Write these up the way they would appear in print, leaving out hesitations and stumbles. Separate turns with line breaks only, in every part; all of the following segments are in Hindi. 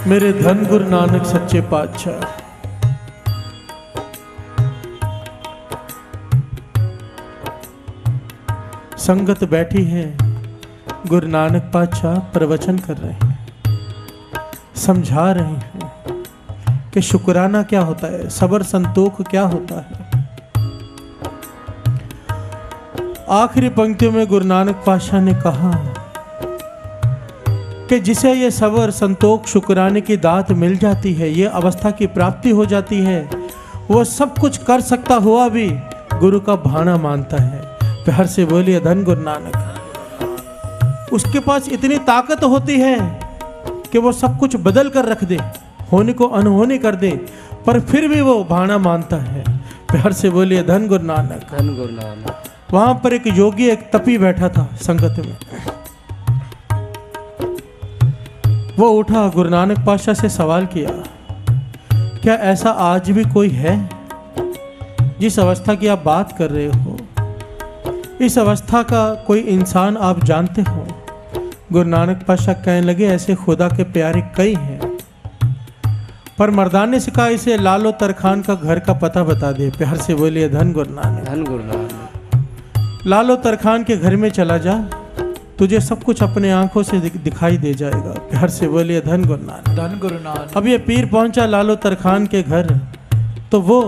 मेरे धन गुरु नानक सच्चे पातशाह। संगत बैठी है, गुरु नानक पातशाह प्रवचन कर रहे हैं, समझा रहे हैं कि शुक्राना क्या होता है, सबर संतोख क्या होता है। आखिरी पंक्तियों में गुरु नानक पातशाह ने कहा कि जिसे ये सबर संतोख शुक्राने की दात मिल जाती है, ये अवस्था की प्राप्ति हो जाती है, वो सब कुछ कर सकता हुआ भी गुरु का भाना मानता है। प्यार से बोलिए धन गुरु नानक। उसके पास इतनी ताकत होती है कि वो सब कुछ बदल कर रख दे, होने को अनहोनी कर दे, पर फिर भी वो भाना मानता है। प्यार से बोलिए धन गुरु नानक।
धन गुरु नानक।
वहां पर एक योगी, एक तपी बैठा था संगत में। वो उठा, गुरु नानक पातशाह से सवाल किया, क्या ऐसा आज भी कोई है जिस अवस्था की आप बात कर रहे हो, इस अवस्था का कोई इंसान आप जानते हो? गुरु नानक पातशाह कहने लगे, ऐसे खुदा के प्यारे कई हैं, पर मर्दाने से कहा इसे लालो तरखान का घर का पता बता दे। प्यार से बोलिए धन गुरु नानक।
धन गुरु नानक।
लालो तरखान के घर में चला जा, तुझे सब कुछ अपने आंखों से दिखाई दे जाएगा। प्यार से बोलिए धन गुरु नानक।
धन गुरु नानक।
अब ये पीर पहुंचा लालो तरखान के घर, तो वो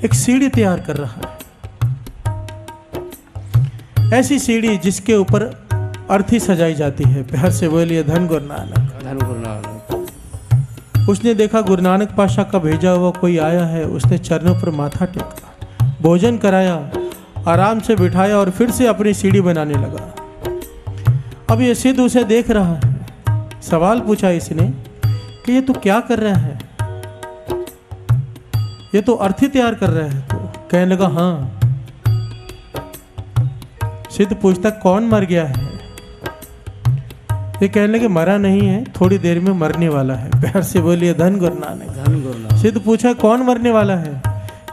एक सीढ़ी तैयार कर रहा है, ऐसी सीढ़ी जिसके ऊपर अर्थी सजाई जाती है। प्यार से बोलिए धन गुरु नानक।
धन गुरु नानक।
उसने देखा गुरु नानक पातशाह का भेजा हुआ कोई आया है, उसने चरणों पर माथा टेका, भोजन कराया, आराम से बिठाया और फिर से अपनी सीढ़ी बनाने लगा। अब ये सिद्ध उसे देख रहा है। सवाल पूछा इसने कि ये तू क्या कर रहा है, ये तो अर्थी तैयार कर रहा है। तो कहने लगा हाँ। सिद्ध पूछता कौन मर गया है? ये कहने लगे मरा नहीं है, थोड़ी देर में मरने वाला है। प्यार से बोलिए धन गुरु नानक।
धन गुरु नानक।
सिद्ध पूछा कौन मरने वाला है?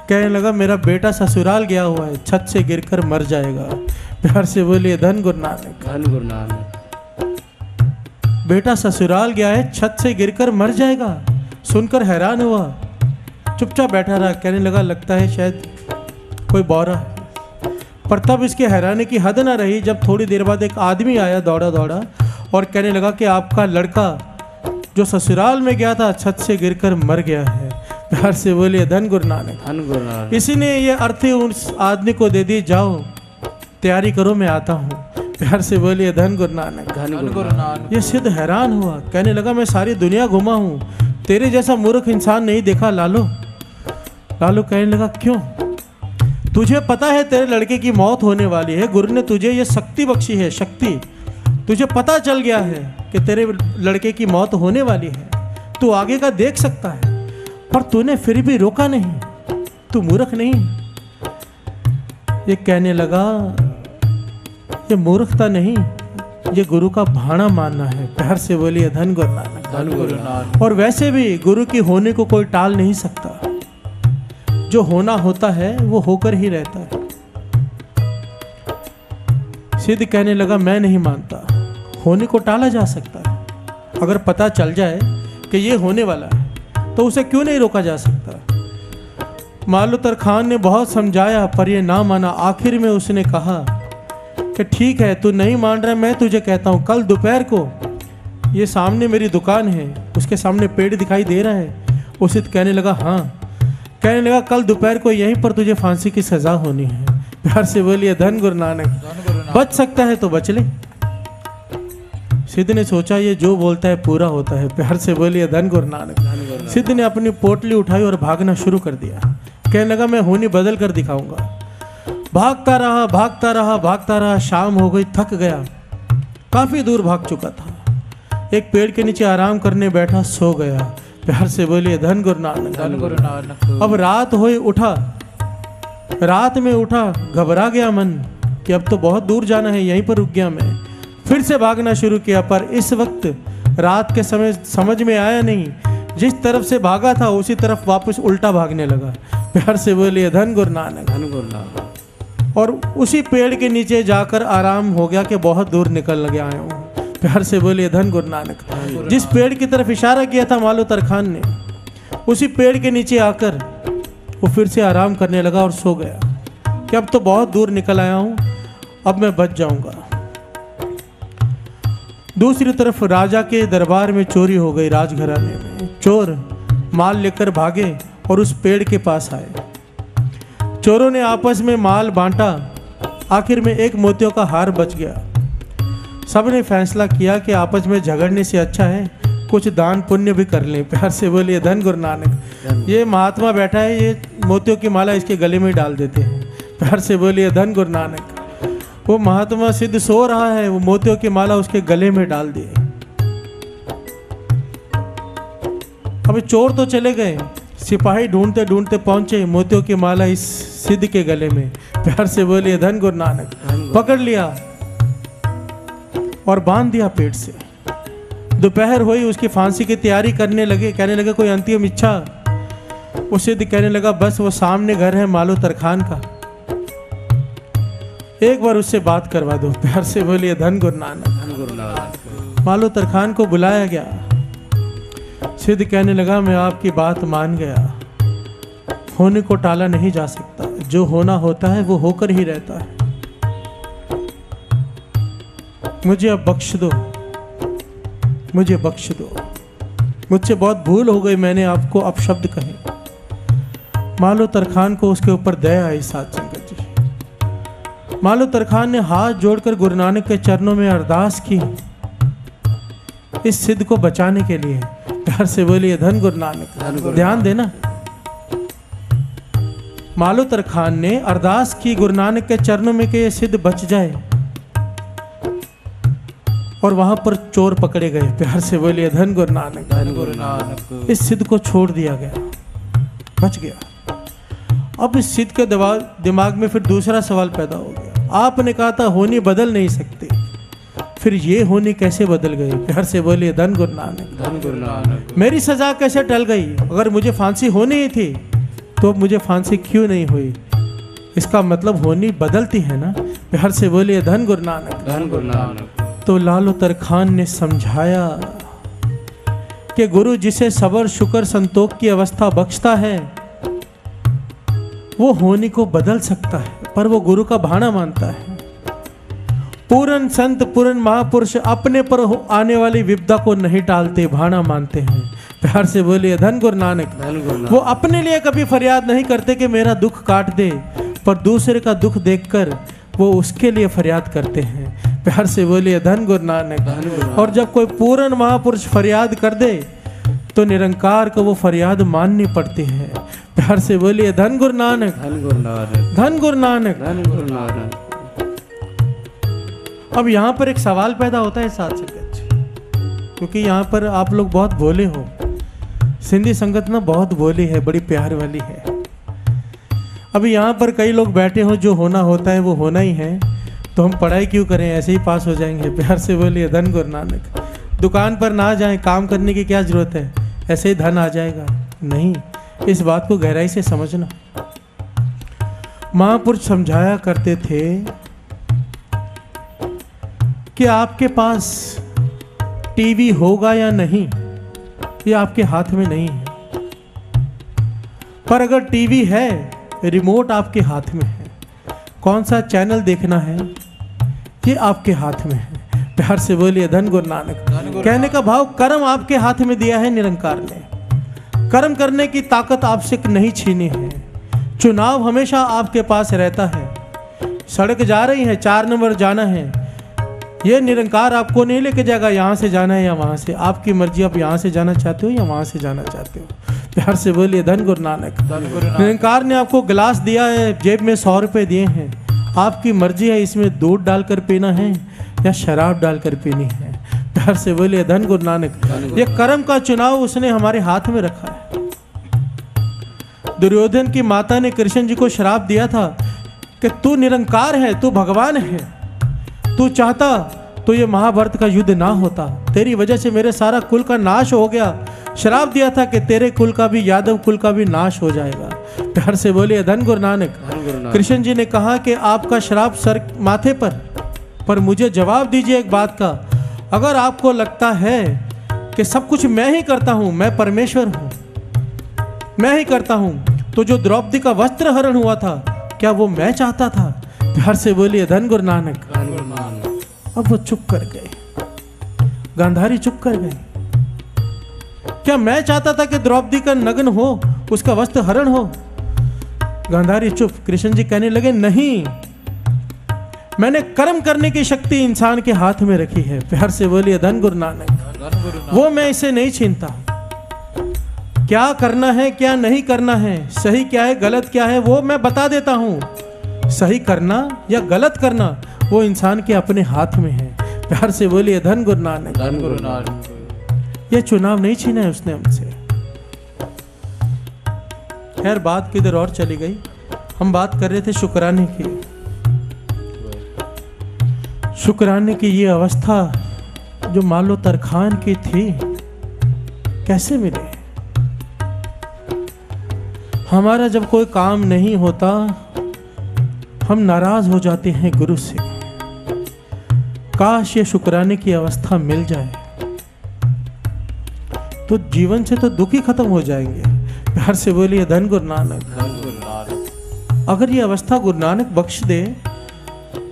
कहने लगा मेरा बेटा ससुराल गया हुआ है, छत से गिरकर मर जाएगा। प्यार से बोलिए धन गुरु नानक।
धन गुरु नानक।
बेटा ससुराल गया है, छत से गिरकर मर जाएगा। सुनकर हैरान हुआ, चुपचाप बैठा रहा। कहने लगा लगता है शायद कोई बौरा है। पर तब इसके हैरानी की हद ना रही जब थोड़ी देर बाद एक आदमी आया दौड़ा दौड़ा और कहने लगा कि आपका लड़का जो ससुराल में गया था, छत से गिरकर मर गया है। प्यार से बोलिए धन गुरु नानक।
धन गुरु नानक।
इसी ने ये अर्थी उस आदमी को दे दी, जाओ तैयारी करो मैं आता हूँ। प्यार से बोलिए धन गुरु नानक।
धन गुरु नानक।
ये सिद्ध हैरान हुआ, कहने लगा मैं सारी दुनिया घुमा हूँ, तेरे जैसा मूर्ख इंसान नहीं देखा लालो। लालो कहने लगा क्यों? तुझे पता है तेरे लड़के की मौत होने वाली है, गुरु ने तुझे ये शक्ति बख्शी है, शक्ति। तुझे पता चल गया है कि तेरे लड़के की मौत होने वाली है, तू आगे का देख सकता है, पर तूने फिर भी रोका नहीं, तू मूर्ख नहीं। ये कहने लगा ये मूर्खता नहीं, ये गुरु का भाना मानना है। प्यार से बोलिए धन गुरु नानक।
धन गुरु नानक।
और वैसे भी गुरु की होने को कोई टाल नहीं सकता, जो होना होता है वो होकर ही रहता है। सिद्ध कहने लगा मैं नहीं मानता, होने को टाला जा सकता है। अगर पता चल जाए कि ये होने वाला है तो उसे क्यों नहीं रोका जा सकता। मालो तरखान ने बहुत समझाया पर ये ना माना। आखिर में उसने कहा कि ठीक है तू नहीं मान रहा, मैं तुझे कहता हूँ कल दोपहर को ये सामने मेरी दुकान है, उसके सामने पेड़ दिखाई दे रहा है। वो सिद्ध कहने लगा हाँ। कहने लगा कल दोपहर को यहीं पर तुझे फांसी की सजा होनी है। प्यार से बोलिए धन गुरु नानक। बच सकता है तो बच ले। सिद्ध ने सोचा ये जो बोलता है पूरा होता है। प्यार से बोलिए धन गुरु नानक। सिद्ध ने अपनी पोटली उठाई और भागना शुरू कर दिया। कहने लगा मैं होनी बदल कर दिखाऊंगा। भागता रहा भागता रहा भागता रहा, शाम हो गई, थक गया, काफी दूर भाग चुका था। एक पेड़ के नीचे आराम करने बैठा, सो गया। प्यार से बोलिए धन गुरु नानक।
धन गुरु नानक।
अब रात हुई, उठा, रात में उठा, घबरा गया मन कि अब तो बहुत दूर जाना है, यहीं पर रुक गया मैं। फिर से भागना शुरू किया, पर इस वक्त रात के समय समझ में आया नहीं, जिस तरफ से भागा था उसी तरफ वापस उल्टा भागने लगा। प्यार से बोलिए धन गुरु नानक।
धन गुरु नानक।
और उसी पेड़ के नीचे जाकर आराम हो गया कि बहुत दूर निकल गया आया हूँ। प्यार से बोलिए धन गुरु नानक। जिस पेड़ की तरफ इशारा किया था मालो तरखान ने, उसी पेड़ के नीचे आकर वो फिर से आराम करने लगा और सो गया कि अब तो बहुत दूर निकल आया हूँ, अब मैं बच जाऊंगा। दूसरी तरफ राजा के दरबार में चोरी हो गई। राजघराने में चोर माल लेकर भागे और उस पेड़ के पास आए। चोरों ने आपस में माल बांटा, आखिर में एक मोतियों का हार बच गया। सबने फैसला किया कि आपस में झगड़ने से अच्छा है कुछ दान पुण्य भी कर लें। प्यार से बोलिए धन गुरु नानक। ये महात्मा बैठा है, ये मोतियों की माला इसके गले में डाल देते हैं। प्यार से बोलिए धन गुरु नानक। वो महात्मा सिद्ध सो रहा है, वो मोतियों की माला उसके गले में डाल दिए। अभी चोर तो चले गए, सिपाही ढूंढते ढूंढते पहुंचे मोतियों की माला इस सिद्ध के गले में। प्यार से बोलिए धन गुरु नानक। पकड़ लिया और बांध दिया पेट से। दोपहर हुई, उसकी फांसी की तैयारी करने लगे। कहने लगे कोई अंतिम इच्छा। वो सिद्ध कहने लगा बस वो सामने घर है मालो तरखान का, एक बार उससे बात करवा दो। प्यार से बोलिए धन गुरु नानक। मालो तरखान को बुलाया गया। सिद्ध कहने लगा मैं आपकी बात मान गया, होने को टाला नहीं जा सकता, जो होना होता है वो होकर ही रहता है। मुझे अब बख्श दो, मुझे बख्श दो, मुझसे बहुत भूल हो गई, मैंने आपको अपशब्द कहे। मालो तरखान को उसके ऊपर दया आई। साथ संगत जी, मालो तरखान ने हाथ जोड़कर गुरु नानक के चरणों में अरदास की इस सिद्ध को बचाने के लिए। प्यार से बोलिए धन गुरु नानक। ध्यान देना, मालो तरखान ने अरदास की गुरु नानक के चरणों में कि ये सिद्ध बच जाए, और वहां पर चोर पकड़े गए। प्यार से बोलिए धन गुरु नानक।
धन गुरु नानक।
इस सिद्ध को छोड़ दिया गया, बच गया। अब इस सिद्ध के दिमाग में फिर दूसरा सवाल पैदा हो गया। आपने कहा था होनी बदल नहीं सकते, फिर ये होनी कैसे बदल गई? प्यार से बोलिए धन गुरु नानक।
धन गुरु नानक।
मेरी सजा कैसे टल गई? अगर मुझे फांसी होनी ही थी तो अब मुझे फांसी क्यों नहीं हुई? इसका मतलब होनी बदलती है ना। प्यार से बोलिए धन गुरु नानक।
धन गुरु नानक।
तो लालो तरखान ने समझाया कि गुरु जिसे सबर शुक्र संतोष की अवस्था बख्शता है वो होनी को बदल सकता है, पर वो गुरु का भाना मानता है। पूरन संत पूरन महापुरुष अपने पर आने वाली विपदा को नहीं टालते, भाना मानते हैं। प्यार से बोलिए धन गुरु नानक। वो अपने लिए कभी फरियाद नहीं करते कि मेरा दुख काट दे, पर दूसरे का दुख देखकर वो उसके लिए फरियाद करते हैं। प्यार से बोलिए धन गुरु नानक। और जब कोई पूर्ण महापुरुष फरियाद कर दे तो निरंकार को वो फरियाद माननी पड़ती है। प्यार से बोलिए धन गुरु नानक।
धन गुरु नानक।
धन गुरु नानक।
धन गुरु नानक।
अब यहाँ पर एक सवाल पैदा होता है साथ संगत, क्योंकि यहाँ पर आप लोग बहुत भोले हो। सिंधी संगत ना बहुत भोली है, बड़ी प्यार वाली है। अभी यहाँ पर कई लोग बैठे हो, जो होना होता है वो होना ही है, तो हम पढ़ाई क्यों करें, ऐसे ही पास हो जाएंगे। प्यार से बोलिए धन गुरु नानक। दुकान पर ना जाएं, काम करने की क्या जरूरत है, ऐसे ही धन आ जाएगा? नहीं, इस बात को गहराई से समझना। महापुरुष समझाया करते थे कि आपके पास टीवी होगा या नहीं ये आपके हाथ में नहीं है, पर अगर टीवी है, रिमोट आपके हाथ में है, कौन सा चैनल देखना है ये आपके हाथ में है। प्यार से बोलिए धन गुरु नानक। कहने का भाव, कर्म आपके हाथ में दिया है निरंकार ने, कर्म करने की ताकत आपसे नहीं छीनी है। चुनाव हमेशा आपके पास रहता है। सड़क जा रही है, 4 नंबर जाना है, ये निरंकार आपको नहीं लेके जाएगा यहाँ से जाना है या वहाँ से। आपकी मर्जी, आप यहाँ से जाना चाहते हो या वहाँ से जाना चाहते हो। प्यार से बोलिए धन गुरु नानक। निरंकार ने आपको गिलास दिया है, जेब में 100 रुपये दिए हैं, आपकी मर्जी है इसमें दूध डालकर पीना है या शराब डालकर पीनी है। प्यार से बोलिए धन गुरु नानक। ये कर्म का चुनाव उसने हमारे हाथ में रखा है। दुर्योधन की माता ने कृष्ण जी को श्राप दिया था कि तू निरंकार है, तू भगवान है, तू चाहता तो ये महाभारत का युद्ध ना होता, तेरी वजह से मेरे सारा कुल का नाश हो गया। श्राप दिया था कि तेरे कुल का भी, यादव कुल का भी नाश हो जाएगा। प्यार से बोलिए धन गुरु नानक। कृष्ण जी ने कहा कि आपका श्राप सर माथे पर मुझे जवाब दीजिए एक बात का, अगर आपको लगता है कि सब कुछ मैं ही करता हूं, मैं परमेश्वर हूं, मैं ही करता हूं, तो जो द्रौपदी का वस्त्र हरण हुआ था, क्या वो मैं चाहता था? प्यार से बोलिए धन गुरु नानक।
धन गुरु नानक।
अब वो चुप कर गए, गांधारी चुप कर गए। क्या मैं चाहता था कि द्रौपदी का नग्न हो, उसका वस्त्र हरण हो? गांधारी चुप। कृष्ण जी कहने लगे, नहीं, मैंने कर्म करने की शक्ति इंसान के हाथ में रखी है। प्यार से बोलिए धन गुरु नानक। वो मैं इसे नहीं छीनता। क्या करना है, क्या नहीं करना है, सही क्या है, गलत क्या है, वो मैं बता देता हूं। सही करना या गलत करना वो इंसान के अपने हाथ में है। प्यार से बोलिए धन गुरु नानक।
धन गुरु नानक।
ये चुनाव नहीं छीना है उसने हमसे। खैर, बात किधर और चली गई। हम बात कर रहे थे शुक्राने की। शुक्राने की ये अवस्था जो मालो तरखान की थी, कैसे मिले? हमारा जब कोई काम नहीं होता, हम नाराज हो जाते हैं गुरु से। काश ये शुक्राने की अवस्था मिल जाए तो जीवन से तो दुख ही खत्म हो जाएंगे। प्यार से बोलिए धन गुरु नानक।
धन गुरु नानक।
अगर ये अवस्था गुरु नानक बख्श दे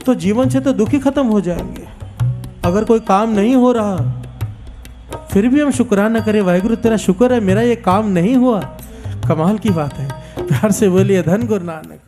तो जीवन से तो दुख ही खत्म हो जाएंगे। अगर कोई काम नहीं हो रहा फिर भी हम शुक्राना करें, वाहिगुरु तेरा शुक्र है मेरा ये काम नहीं हुआ, कमाल की बात है। प्यार से बोलिए धन गुरु नानक।